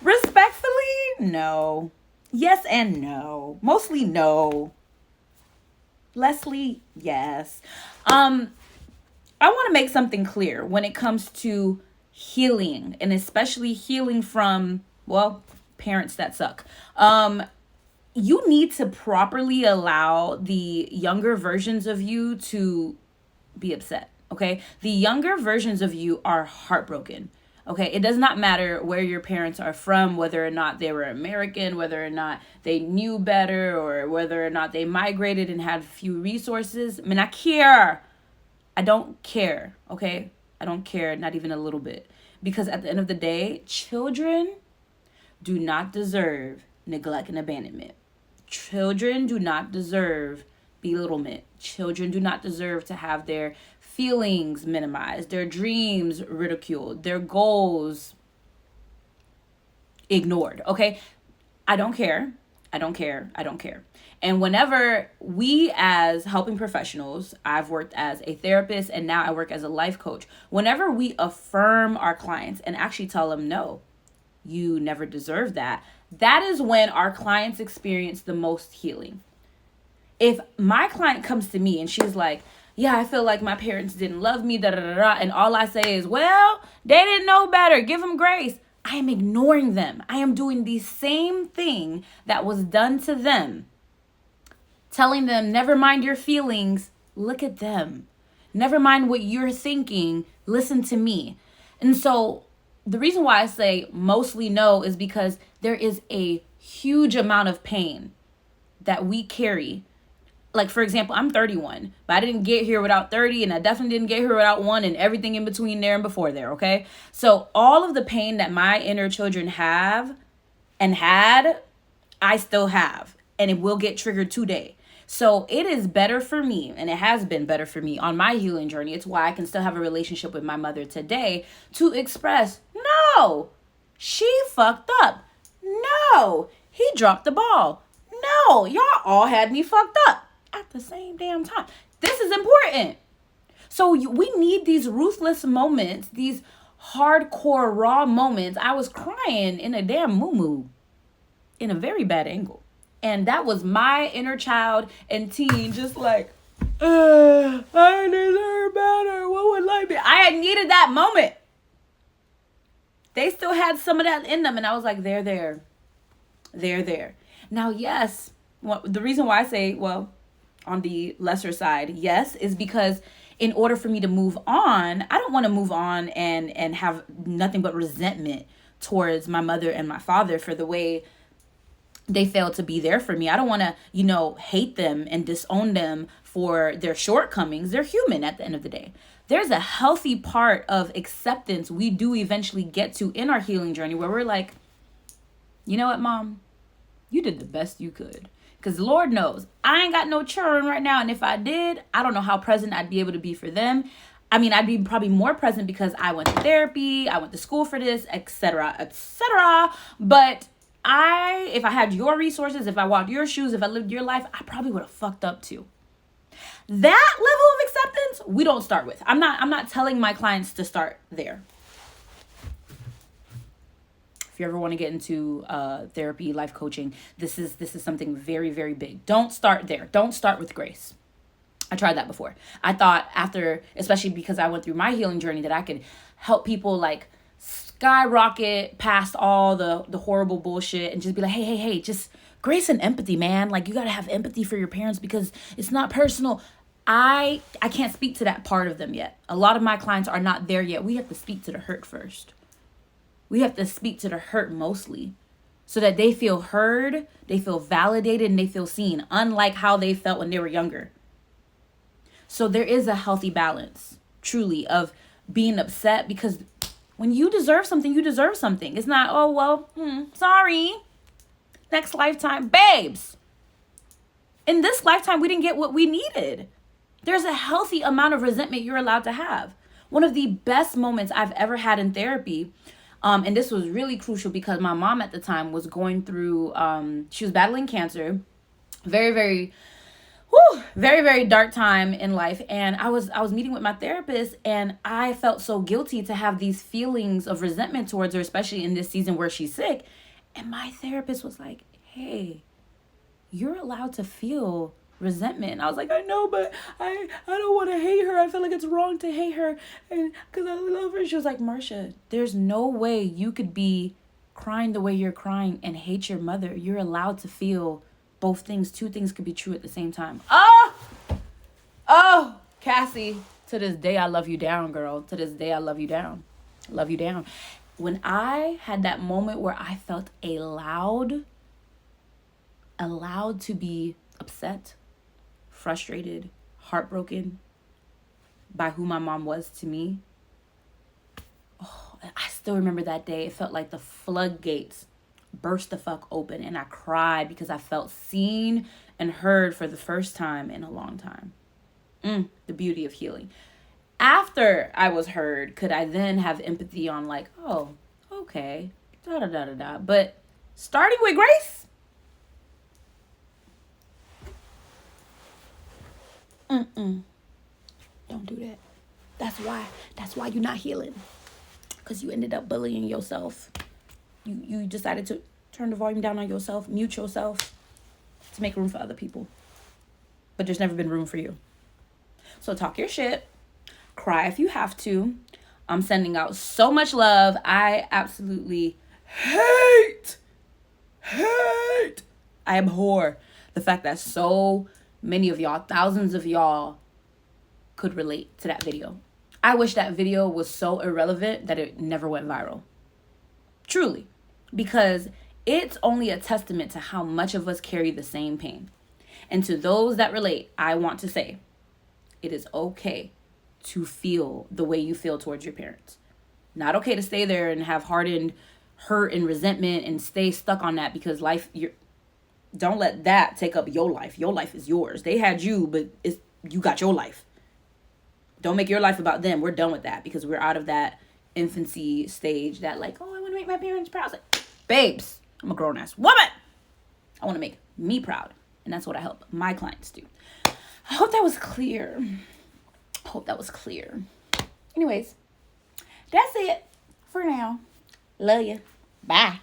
Respectfully, no. Yes and no. Mostly no. Leslie, yes. I want to make something clear when it comes to healing, and especially healing from, well, parents that suck. You need to properly allow the younger versions of you to be upset. Okay. The younger versions of you are heartbroken. Okay. It does not matter where your parents are from, whether or not they were American, whether or not they knew better, or whether or not they migrated and had few resources. I mean, I care. I don't care. Okay. I don't care. Not even a little bit. Because at the end of the day, children do not deserve neglect and abandonment. Children do not deserve belittlement. Children do not deserve to have their feelings minimized, their dreams ridiculed, their goals ignored. Okay? I don't care. I don't care. I don't care. And whenever we, as helping professionals, I've worked as a therapist and now I work as a life coach. Whenever we affirm our clients and actually tell them, no, you never deserve that, that is when our clients experience the most healing. If my client comes to me and she's like, yeah, I feel like my parents didn't love me, da da da da, and all I say is, well, they didn't know better, give them grace. I am ignoring them. I am doing the same thing that was done to them. Telling them, never mind your feelings, look at them. Never mind what you're thinking, listen to me. And so the reason why I say mostly no is because there is a huge amount of pain that we carry. Like, for example, I'm 31, but I didn't get here without 30, and I definitely didn't get here without 1 and everything in between there and before there, okay? So all of the pain that my inner children have and had, I still have, and it will get triggered today. So it is better for me, and it has been better for me on my healing journey. It's why I can still have a relationship with my mother today to express, no, she fucked up. No, he dropped the ball. No, y'all all had me fucked up at the same damn time. This is important. So we need these ruthless moments, these hardcore raw moments. I was crying in a damn moo-moo in a very bad angle. And that was my inner child and teen just like, I deserve better. What would life be? I had needed that moment. They still had some of that in them. And I was like, they're there. They're there. Now, yes, the reason why I say, well, on the lesser side, yes, is because in order for me to move on, I don't want to move on and have nothing but resentment towards my mother and my father for the way they failed to be there for me. I don't want to, hate them and disown them for their shortcomings. They're human at the end of the day. There's a healthy part of acceptance we do eventually get to in our healing journey where we're like, you know what, Mom? You did the best you could. Because Lord knows, I ain't got no children right now. And if I did, I don't know how present I'd be able to be for them. I mean, I'd be probably more present because I went to therapy, I went to school for this, etc., etc. But if I had your resources, if I walked your shoes, if I lived your life, I probably would have fucked up too. That level of acceptance, we don't start with. I'm not telling my clients to start there. If you ever want to get into therapy, life coaching, this is something very, very big. Don't start there. Don't start with grace. I tried that before. I thought after, especially because I went through my healing journey, that I could help people like skyrocket past all the horrible bullshit and just be like, hey, just grace and empathy, man. Like, you got to have empathy for your parents because it's not personal. I can't speak to that part of them yet. A lot of my clients are not there yet. We have to speak to the hurt first. We have to speak to the hurt mostly so that they feel heard, they feel validated, and they feel seen, unlike how they felt when they were younger. So there is a healthy balance, truly, of being upset because when you deserve something, you deserve something. It's not, oh, well, sorry. Next lifetime. Babes, in this lifetime, we didn't get what we needed. There's a healthy amount of resentment you're allowed to have. One of the best moments I've ever had in therapy, and this was really crucial because my mom at the time was going through, she was battling cancer. Very, very, Whew, very, very dark time in life. And I was meeting with my therapist, and I felt so guilty to have these feelings of resentment towards her, especially in this season where she's sick. And my therapist was like, hey, you're allowed to feel resentment. And I was like, I know, but I don't want to hate her. I feel like it's wrong to hate her, and because I love her. She was like, Marsha, there's no way you could be crying the way you're crying and hate your mother. You're allowed to feel both things. Two things could be true at the same time. Oh, Cassie, to this day I love you down, girl. To this day I love you down. Love you down. When I had that moment where I felt allowed to be upset, frustrated, heartbroken by who my mom was to me. Oh, I still remember that day. It felt like the floodgates burst the fuck open, and I cried because I felt seen and heard for the first time in a long time. The beauty of healing. After I was heard, could I then have empathy on like, oh, okay, da da da da da. But starting with grace, don't do that. That's why you're not healing. Because you ended up bullying yourself. You decided to turn the volume down on yourself, mute yourself to make room for other people. But there's never been room for you. So talk your shit. Cry if you have to. I'm sending out so much love. I absolutely hate, I abhor the fact that so many of y'all, thousands of y'all, could relate to that video. I wish that video was so irrelevant that it never went viral. Truly. Because it's only a testament to how much of us carry the same pain. And to those that relate, I want to say, it is okay to feel the way you feel towards your parents. Not okay to stay there and have hardened hurt and resentment and stay stuck on that, because don't let that take up your life. Your life is yours. They had you, but you got your life. Don't make your life about them. We're done with that, because we're out of that infancy stage that like, oh, I want to make my parents proud. It's like, babes, I'm a grown ass woman. I want to make me proud. And that's what I help my clients do. I hope that was clear. Anyways, that's it for now. Love you. Bye.